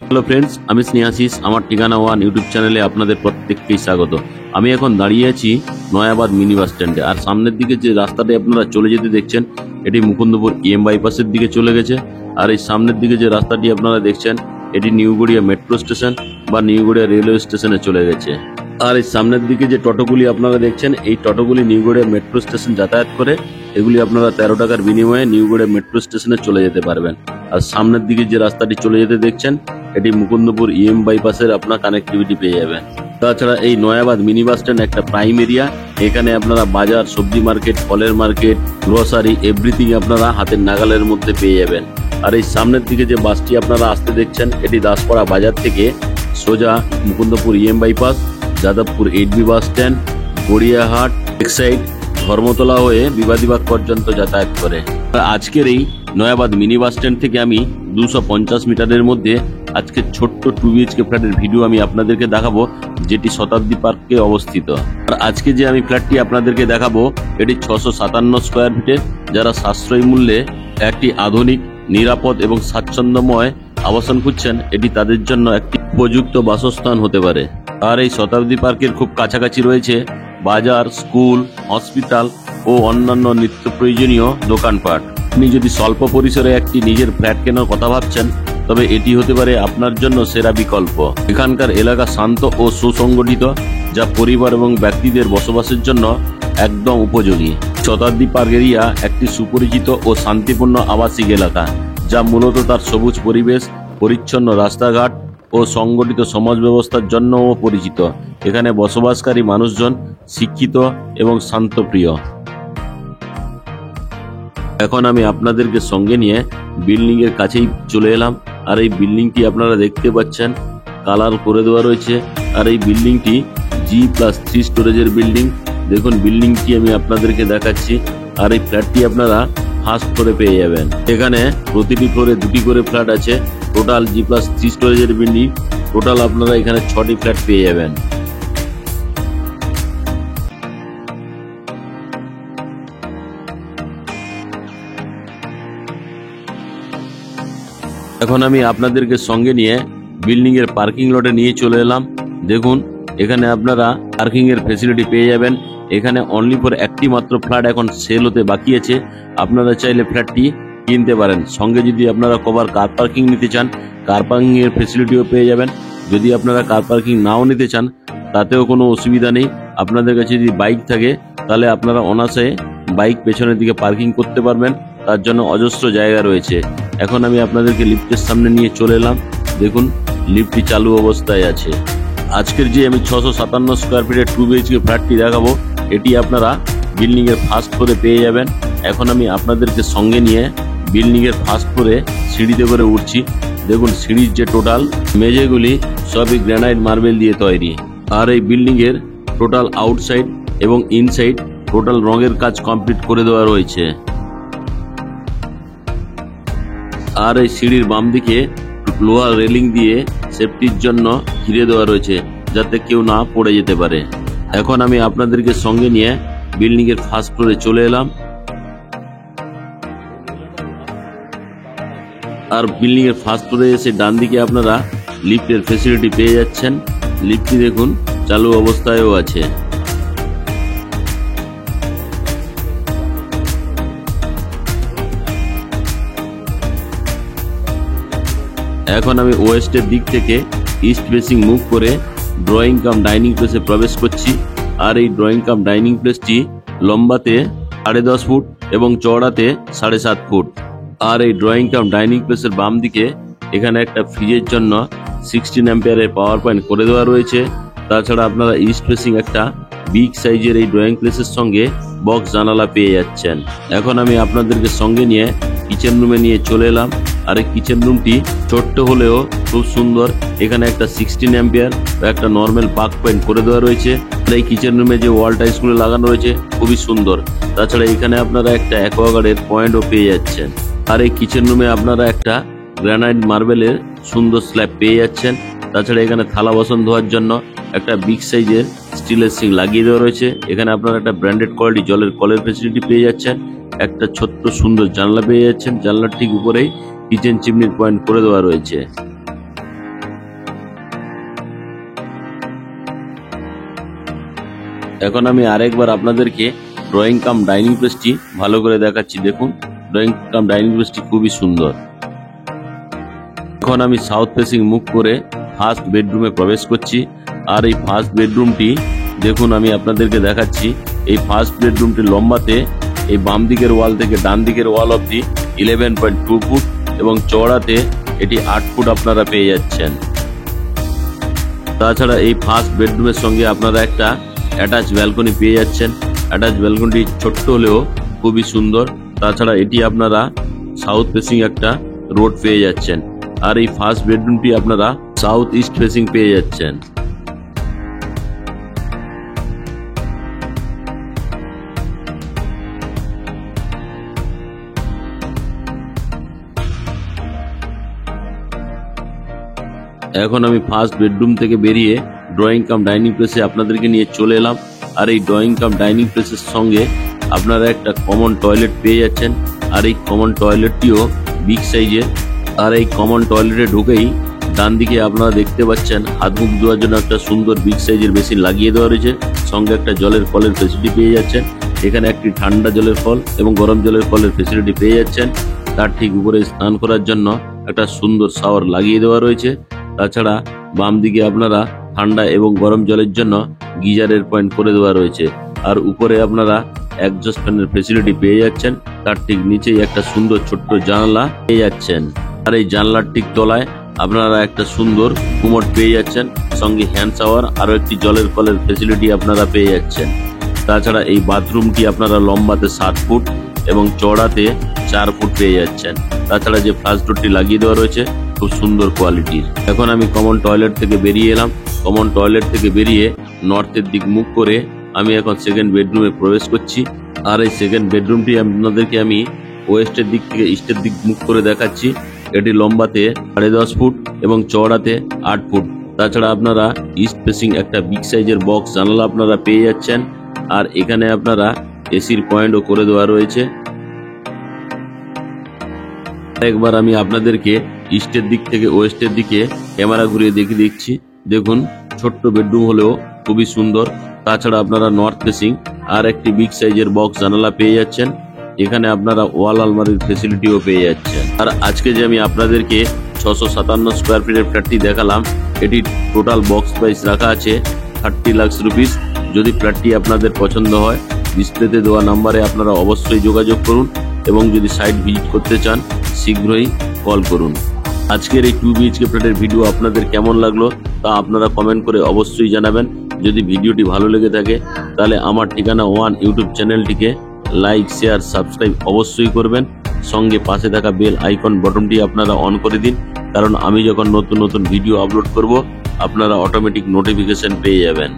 Hello friends, আমি স্নেহাশিস। আমার ঠিকানা ওয়ান ইউটিউব চ্যানেলে আপনাদের প্রত্যেককেই স্বাগত। আমি এখন দাঁড়িয়ে আছি নয়াবাদ মিনি বাস স্ট্যান্ডে। আর সামনের দিকে যে রাস্তাটি আপনারা চলে যেতে দেখছেন, এটি মুকুন্দপুর EM বাইপাসের দিকে চলে গেছে। আর এই সামনের দিকে যে রাস্তাটি আপনারা দেখছেন, এটি নিউ গড়িয়া মেট্রো স্টেশন বা নিউ গড়িয়া রেলওয়ে স্টেশনে চলে গেছে। আর এই সামনের দিকে যে টোটোগুলি আপনারা দেখছেন, এই টোটোগুলি নিউ গড়িয়া মেট্রো স্টেশন যাতায়াত করে। এগুলি আপনারা 13 টাকার বিনিময়ে নিউ গড়িয়া মেট্রো স্টেশনে চলে যেতে পারবেন। আর সামনের দিকে যে রাস্তাটি চলে যেতে দেখছেন, এটি মুকুন্দপুর EM বাইপাসের আপনার কানেক্টিভিটি পেয়ে যাবেন। তাছাড়া এই নয়াবাদ মিনি বাস স্ট্যান্ড একটা প্রাইম এরিয়া। এখানে আপনারা বাজার, সবজি মার্কেট, ফলের মার্কেট, গ্রোসারি এভরিথিং আপনারা হাতের নাগালের মধ্যে পেয়ে যাবেন। আর এই সামনের দিকে যে বাসটি আপনারা আসতে দেখছেন, এটি দাসপাড়া বাজার থেকে সোজা Mukundapur EM bypass, Jadavpur 8B bus stand, Gariahat, Exide, Dharmatala হয়ে বিবাদীবাগ পর্যন্ত যাতায়াত করে। আজকের এই নয়াবাদ মিনি বাস স্ট্যান্ড থেকে আমি 250 মিটারের মধ্যে আজকে ছোট্ট 2 BHK ফ্ল্যাটের ভিডিও আমি আপনাদেরকে দেখাবো, যেটি শতাব্দী পার্কে অবস্থিত। আর আজকে যে আমি ফ্ল্যাটটি আপনাদেরকে দেখাবো, এটি 657 স্কোয়ার ফিটের। যারা সাশ্রয়ী মূল্যে একটি আধুনিক, নিরাপদ এবং স্বাচ্ছন্দ্যময় আবাসন খুঁজছেন, এটি তাদের জন্য একটি উপযুক্ত বাসস্থান হতে পারে। আর এই শতাব্দী পার্কের খুব কাছাকাছি রয়েছে বাজার, স্কুল, হসপিটাল ও অন্যান্য নিত্য প্রয়োজনীয় দোকানপাট। আপনি যদি স্বল্প পরিসরে একটি নিজের ফ্ল্যাট কেনার কথা ভাবছেন, তবে এটি হতে পারে আপনার জন্য সেরা বিকল্প। এখানকার এলাকা শান্ত ও সুসংগঠিত, যা পরিবার এবং ব্যক্তিদের বসবাসের জন্য একদম উপযোগী। শতাব্দী পার্ক এরিয়া একটি সুপরিচিত ও শান্তিপূর্ণ আবাসিক এলাকা, যা মূলত তার সবুজ পরিবেশ, পরিচ্ছন্ন রাস্তাঘাট ও সংগঠিত সমাজ ব্যবস্থার জন্যও পরিচিত। এখানে বসবাসকারী মানুষজন শিক্ষিত এবং শান্তপ্রিয়। এখন আমি আপনাদেরকে সঙ্গে নিয়ে বিল্ডিং এর কাছেই চলে এলাম। আর এই বিল্ডিংটি আপনারা দেখতে পাচ্ছেন, কালার করে দেওয়া রয়েছে। আর এই বিল্ডিংটি G+3 স্টোরেজের বিল্ডিং। দেখুন বিল্ডিংটি আমি আপনাদেরকে দেখাচ্ছি। আর এই ফ্ল্যাটটি আপনারা ফার্স্ট ফ্লোরে পেয়ে যাবেন। এখানে প্রতিটি ফ্লোরে 2টি করে ফ্ল্যাট আছে। টোটাল G+3 স্টোরেজের বিল্ডিং। টোটাল আপনারা এখানে 6টি ফ্ল্যাট পেয়ে যাবেন। এখন আমি আপনাদেরকে সঙ্গে নিয়ে বিল্ডিং এর পার্কিং লটে নিয়ে চলে এলাম। দেখুন এখানে আপনারা পার্কিং এর ফেসিলিটি পেয়ে যাবেন। এখানে অনলি ফর একটি মাত্র ফ্ল্যাট এখন সেল হতে বাকি আছে। আপনারা চাইলে ফ্ল্যাটটি কিনতে পারেন। সঙ্গে যদি আপনারা কভার কার পার্কিং নিতে চান, কার পার্কিং এর ফেসিলিটিও পেয়ে যাবেন। যদি আপনারা কার পার্কিং নাও নিতে চান, তাতেও কোনো অসুবিধা নেই। আপনাদের কাছে যদি বাইক থাকে, তাহলে আপনারা অনায়াসে বাইক পেছনের দিকে পার্কিং করতে পারবেন। তার জন্য অজস্র জায়গা রয়েছে। এখন আমি আপনাদেরকে লিফটের সামনে নিয়ে চলে এলাম। দেখুন লিফটটি চালু অবস্থায় আছে। আজকের যে আমি 657 স্কোয়ার ফিটের 2 BHK ফ্ল্যাটটি দেখাবো, এটি আপনারা বিল্ডিং এর ফার্স্ট ফ্লোরে পেয়ে যাবেন। এখন আমি আপনাদেরকে সঙ্গে নিয়ে বিল্ডিং এর ফার্স্ট ফ্লোরে সিঁড়িতে করে উঠছি। দেখুন সিঁড়ির যে টোটাল মেঝেগুলি সবই গ্রানাইট মার্বেল দিয়ে তৈরি। আর এই বিল্ডিং এর টোটাল আউটসাইড এবং ইনসাইড টোটাল রঙের কাজ কমপ্লিট করে দেওয়া রয়েছে। আর এই সিঁড়ির বাম দিকে লোহার রেলিং দিয়ে সেফটির জন্য ঘিরে দেওয়া রয়েছে, যাতে কেউ না পড়ে যেতে পারে। এখন আমি আপনাদেরকে সঙ্গে নিয়ে বিল্ডিং এর ফার্স্ট ফ্লোরে চলে এলাম। আর বিল্ডিং এর ফার্স্ট ফ্লোরে এসে ডান দিকে আপনারা লিফটের ফেসিলিটি পেয়ে যাচ্ছেন। লিফটটি দেখুন চালু অবস্থায়ও আছে। এখন আমি ওয়েস্টের দিক থেকে ইস্ট ফেসিং মুভ করে ড্রয়িং কাম ডাইনিং প্লেসে প্রবেশ করছি। আর এই ড্রয়িং কাম ডাইনিং প্লেসটি লম্বাতে 10.5 ফুট এবং চওড়াতে 7.5 ফুট। আর এই ড্রয়িং কাম ডাইনিং প্লেসের বাম দিকে এখানে একটা ফ্রিজের জন্য 16 অ্যাম্পিয়ারের পাওয়ার পয়েন্ট করে দেওয়া রয়েছে। তাছাড়া আপনারা ইস্ট ফেসিং একটা বিগ সাইজের এই ড্রয়িং প্লেসের সঙ্গে বক্স জানালা পেয়ে যাচ্ছেন। এখন আমি আপনাদেরকে সঙ্গে নিয়ে কিচেন রুমে নিয়ে চলে এলাম। আর এই কিচেন রুমটি ছোট্ট হলেও খুব সুন্দর। এখানে একটা 16 অ্যাম্পিয়ার বা একটা নর্মাল পাক পয়েন্ট করে দেওয়া রয়েছে। আর এই কিচেন রুমে যে ওয়াল টাইলসগুলো লাগানো রয়েছে খুবই সুন্দর। তাছাড়া এখানে আপনারা একটা অ্যাকোয়াগার্ডের পয়েন্টও পেয়ে যাচ্ছেন। আর এই কিচেন রুমে আপনারা একটা গ্রানাইট মার্বেলের সুন্দর স্ল্যাব পেয়ে যাচ্ছেন। তাছাড়া এখানে থালা বাসন ধোয়ার জন্য একটা বিগ সাইজের স্টিলের সিঙ্ক লাগিয়ে দেওয়া রয়েছে। এখানে আপনারা একটা ব্র্যান্ডেড কোয়ালিটি জলের কলের ফেসিলিটি পেয়ে যাচ্ছেন। একটা ছোট্ট সুন্দর জানলা পেয়ে যাচ্ছেন। জানলার ঠিক উপরেই কিচেন চিমনির পয়েন্ট করে দেওয়া রয়েছে। এখন আমি আরেকবার আপনাদেরকে ড্রয়িং কাম ডাইনিং প্লেসটি ভালো করে দেখাচ্ছি। দেখুন, ড্রয়িং কাম ডাইনিং প্লেসটি খুবই সুন্দর। এখন আমি সাউথ ফেসিং মুখ করে ফার্স্ট বেডরুমে প্রবেশ করছি। আর এই ফার্স্ট বেডরুমটি দেখুন, আমি আপনাদেরকে দেখাচ্ছি। এই ফার্স্ট বেডরুমটি লম্বাতে এই বাম দিকের ওয়াল থেকে ডান দিকের ওয়াল অবধি 11.2 ফুট এবং চওড়াতে এটি 8 ফুট আপনারা পেয়ে যাচ্ছেন। তাছাড়া এই ফার্স্ট বেডরুমের সঙ্গে আপনারা একটা অ্যাটাচ ব্যালকনি পেয়ে যাচ্ছেন। অ্যাটাচ ব্যালকনিটি ছোট্ট হলেও খুবই সুন্দর। তাছাড়া এটি আপনারা সাউথ ফেসিং একটা রোড পেয়ে যাচ্ছেন। আর এই ফার্স্ট বেডরুমটি আপনারা সাউথ ইস্ট ফেসিং পেয়ে যাচ্ছেন। এখন আমি ফার্স্ট বেডরুম থেকে বেরিয়ে ড্রয়িং কাম ডাইনিং প্লেসে আপনাদেরকে নিয়ে চলে এলাম। আর এই ড্রয়িং কাম ডাইনিং প্লেসের সঙ্গে আপনারা একটা কমন টয়লেট পেয়ে যাচ্ছেন। আর এই কমন টয়লেটটিও বিগ সাইজের। আর এই কমন টয়লেটে ঢুকেই ডান দিকে আপনারা দেখতে পাচ্ছেন হাত মুখ ধোয়ার জন্য একটা সুন্দর বিগ সাইজের মেশিন লাগিয়ে দেওয়া রয়েছে। সঙ্গে একটা জলের কলের ফেসিলিটি পেয়ে যাচ্ছেন। এখানে একটি ঠান্ডা জলের কল এবং গরম জলের কলের ফেসিলিটি পেয়ে যাচ্ছেন। তার ঠিক উপরে স্নান করার জন্য একটা সুন্দর শাওয়ার লাগিয়ে দেওয়া রয়েছে। তাছাড়া বাম দিকে আপনারা ঠান্ডা এবং গরম জলের জন্য গিজারের পয়েন্ট করে দেওয়া রয়েছে। আর উপরে আপনারা এক্সস্ট ফ্যানের ফেসিলিটি পেয়ে যাচ্ছেন। তার ঠিক নিচেই একটা সুন্দর ছোট্ট জানালা পেয়ে যাচ্ছেন। আর এই জানলার ঠিক তলায় আপনারা একটা সুন্দর কুমোড পেয়ে যাচ্ছেন। সঙ্গে হ্যান্ড শাওয়ার আরও একটি জলের কলের ফেসিলিটি আপনারা পেয়ে যাচ্ছেন। তাছাড়া এই বাথরুমটি আপনারা লম্বাতে 7 ফুট এবং চওড়াতে 4 ফুট পেয়ে যাচ্ছেন। তাছাড়া যে ফ্লাশ ডোরটি লাগিয়ে দেওয়া রয়েছে খুব সুন্দর কোয়ালিটির। এখন আমি কমন টয়লেট থেকে বেরিয়ে এলাম। কমন টয়লেট থেকে বেরিয়ে নর্থের দিক মুখ করে আমি এখন সেকেন্ড বেডরুমে প্রবেশ করছি। আর এই সেকেন্ড বেডরুমটি আপনাদেরকে আমি ওয়েস্টের দিক থেকে ইস্টের দিক মুখ করে দেখাচ্ছি। এটি লম্বাতে 10.5 ফুট এবং চওড়াতে 8 ফুট। তাছাড়া আপনারা ইস্ট ফেসিং একটা বিগ সাইজের বক্স জানালা আপনারা পেয়ে যাচ্ছেন। আর এখানে আপনারা এসির পয়েন্টও করে দেওয়া রয়েছে। একবার আমি আপনাদেরকে ইস্টের দিক থেকে ওয়েস্টের দিকে ক্যামেরা ঘুরিয়ে দেখিয়ে দিচ্ছি। দেখুন, ছোট্ট বেডরুম হলেও খুবই সুন্দর। তাছাড়া আপনারা নর্থ ফেসিং আর একটি বিগ সাইজের বক্স জানালা পেয়ে যাচ্ছেন। এখানে আপনারা ওয়াল আলমারির ফেসিলিটিও পেয়ে যাচ্ছেন। আর আজকে যে আমি আপনাদেরকে 657 স্কোয়ার ফিটের ফ্ল্যাটটি দেখালাম, এটি টোটাল বক্স প্রাইস রাখা আছে 30 লাখ রুপিস। যদি ফ্ল্যাটটি আপনাদের পছন্দ হয় ডিসপ্লেতে দেওয়া নাম্বারে আপনারা অবশ্যই যোগাযোগ করুন এবং যদি সাইট ভিজিট করতে চান শীঘ্রই কল করুন। আজকের এই 2 BHK ফ্ল্যাটের ভিডিও আপনাদের কেমন লাগলো তা আপনারা কমেন্ট করে অবশ্যই জানাবেন। যদি ভিডিওটি ভালো লেগে থাকে তাহলে আমার ঠিকানা ওয়ান ইউটিউব চ্যানেলটিকে লাইক, শেয়ার, সাবস্ক্রাইব অবশ্যই করবেন। সঙ্গে পাশে থাকা বেল আইকন বটনটি আপনারা অন করে দিন, কারণ আমি যখন নতুন নতুন ভিডিও আপলোড করব আপনারা অটোমেটিক নোটিফিকেশন পেয়ে যাবেন।